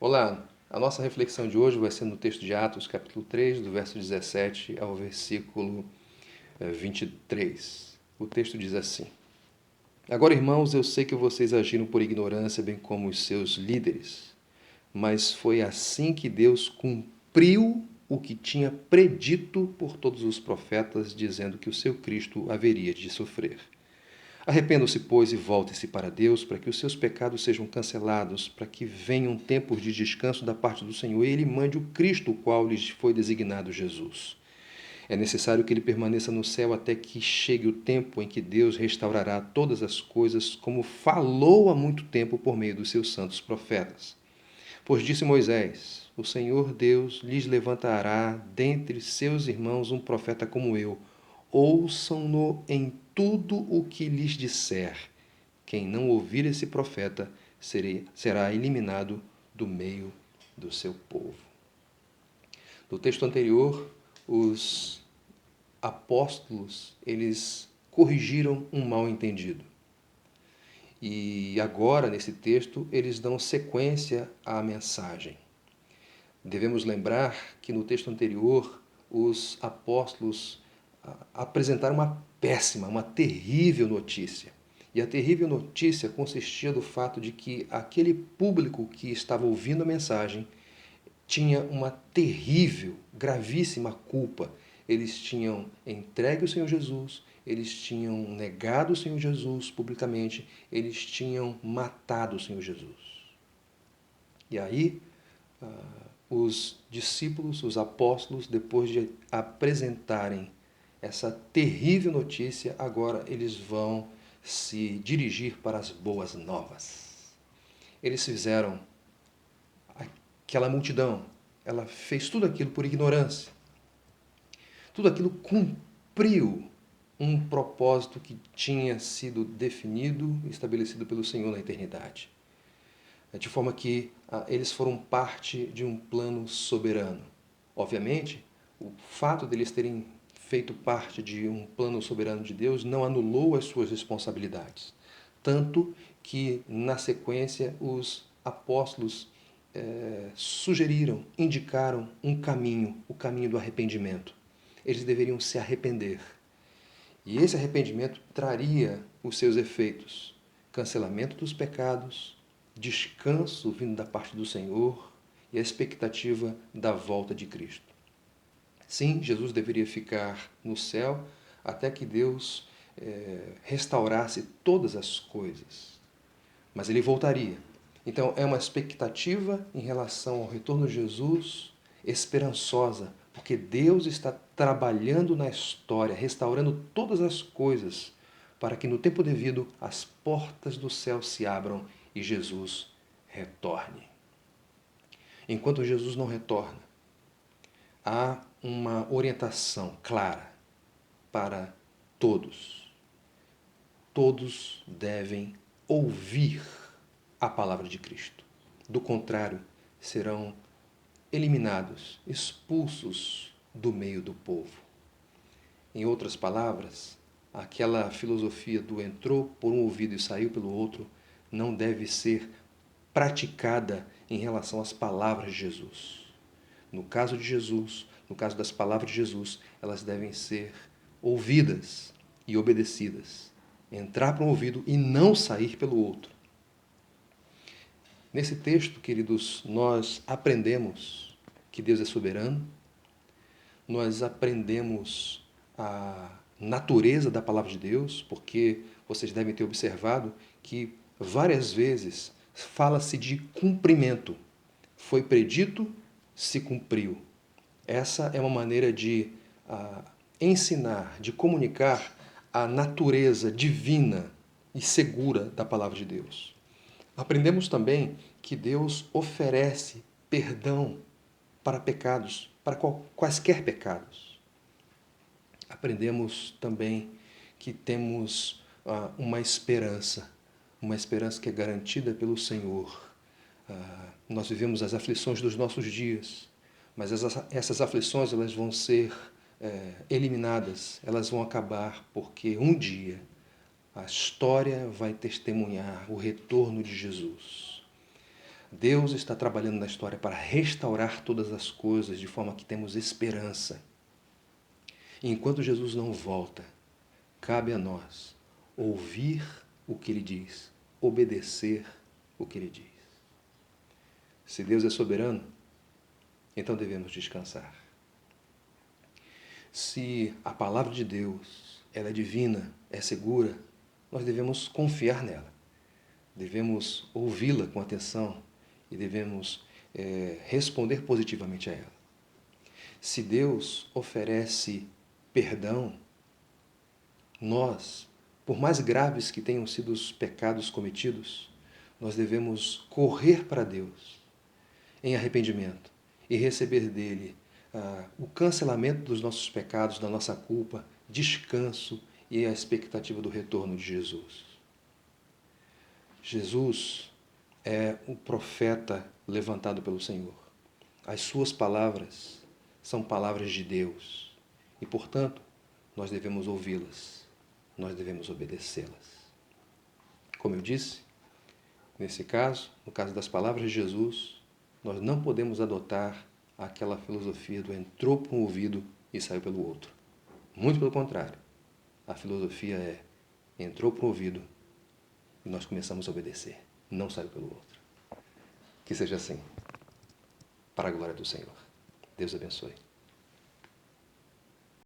Olá, a nossa reflexão de hoje vai ser no texto de Atos, capítulo 3, do verso 17 ao versículo 23. O texto diz assim: Agora, irmãos, eu sei que vocês agiram por ignorância, bem como os seus líderes, mas foi assim que Deus cumpriu o que tinha predito por todos os profetas, dizendo que o seu Cristo haveria de sofrer. Arrependam-se, pois, e voltem-se para Deus, para que os seus pecados sejam cancelados, para que venham tempos de descanso da parte do Senhor e Ele mande o Cristo, o qual lhes foi designado Jesus. É necessário que ele permaneça no céu até que chegue o tempo em que Deus restaurará todas as coisas, como falou há muito tempo por meio dos seus santos profetas. Pois disse Moisés: O Senhor Deus lhes levantará dentre seus irmãos um profeta como eu. Ouçam-no em tudo o que lhes disser. Quem não ouvir esse profeta será eliminado do meio do seu povo. No texto anterior, os apóstolos, eles corrigiram um mal-entendido. E agora, nesse texto, eles dão sequência à mensagem. Devemos lembrar que no texto anterior, os apóstolos apresentaram uma péssima, uma terrível notícia. E a terrível notícia consistia do fato de que aquele público que estava ouvindo a mensagem tinha uma terrível, gravíssima culpa. Eles tinham entregue o Senhor Jesus, eles tinham negado o Senhor Jesus publicamente, eles tinham matado o Senhor Jesus. E aí, os discípulos, os apóstolos, depois de apresentarem essa terrível notícia, agora eles vão se dirigir para as boas novas. Eles fizeram aquela multidão, ela fez tudo aquilo por ignorância. Tudo aquilo cumpriu um propósito que tinha sido definido e estabelecido pelo Senhor na eternidade. De forma que eles foram parte de um plano soberano. Obviamente, o fato deles terem feito parte de um plano soberano de Deus não anulou as suas responsabilidades. Tanto que, na sequência, os apóstolos sugeriram, indicaram um caminho, o caminho do arrependimento. Eles deveriam se arrepender. E esse arrependimento traria os seus efeitos: cancelamento dos pecados, descanso vindo da parte do Senhor e a expectativa da volta de Cristo. Sim, Jesus deveria ficar no céu até que Deus restaurasse todas as coisas. Mas ele voltaria. Então é uma expectativa em relação ao retorno de Jesus esperançosa, porque Deus está trabalhando na história, restaurando todas as coisas, para que no tempo devido as portas do céu se abram e Jesus retorne. Enquanto Jesus não retorna, há uma orientação clara para todos. Todos devem ouvir a palavra de Cristo. Do contrário, serão eliminados, expulsos do meio do povo. Em outras palavras, aquela filosofia do entrou por um ouvido e saiu pelo outro não deve ser praticada em relação às palavras de Jesus. No caso de Jesus, no caso das palavras de Jesus, elas devem ser ouvidas e obedecidas. Entrar por um ouvido e não sair pelo outro. Nesse texto, queridos, nós aprendemos que Deus é soberano, nós aprendemos a natureza da palavra de Deus, porque vocês devem ter observado que várias vezes fala-se de cumprimento. Foi predito, se cumpriu. Essa é uma maneira de ensinar, de comunicar a natureza divina e segura da palavra de Deus. Aprendemos também que Deus oferece perdão para pecados, para quaisquer pecados. Aprendemos também que temos uma esperança que é garantida pelo Senhor. Nós vivemos as aflições dos nossos dias, mas essas aflições elas vão ser eliminadas, elas vão acabar, porque um dia a história vai testemunhar o retorno de Jesus. Deus está trabalhando na história para restaurar todas as coisas de forma que temos esperança. E enquanto Jesus não volta, cabe a nós ouvir o que Ele diz, obedecer o que Ele diz. Se Deus é soberano, então devemos descansar. Se a palavra de Deus ela é divina, é segura, nós devemos confiar nela. Devemos ouvi-la com atenção e devemos responder positivamente a ela. Se Deus oferece perdão, nós, por mais graves que tenham sido os pecados cometidos, nós devemos correr para Deus em arrependimento e receber dele o cancelamento dos nossos pecados, da nossa culpa, descanso e a expectativa do retorno de Jesus. Jesus é o profeta levantado pelo Senhor. As suas palavras são palavras de Deus e, portanto, nós devemos ouvi-las, nós devemos obedecê-las. Como eu disse, nesse caso, no caso das palavras de Jesus, nós não podemos adotar aquela filosofia do entrou por um ouvido e saiu pelo outro. Muito pelo contrário. A filosofia é entrou por um ouvido e nós começamos a obedecer. Não saiu pelo outro. Que seja assim. Para a glória do Senhor. Deus abençoe.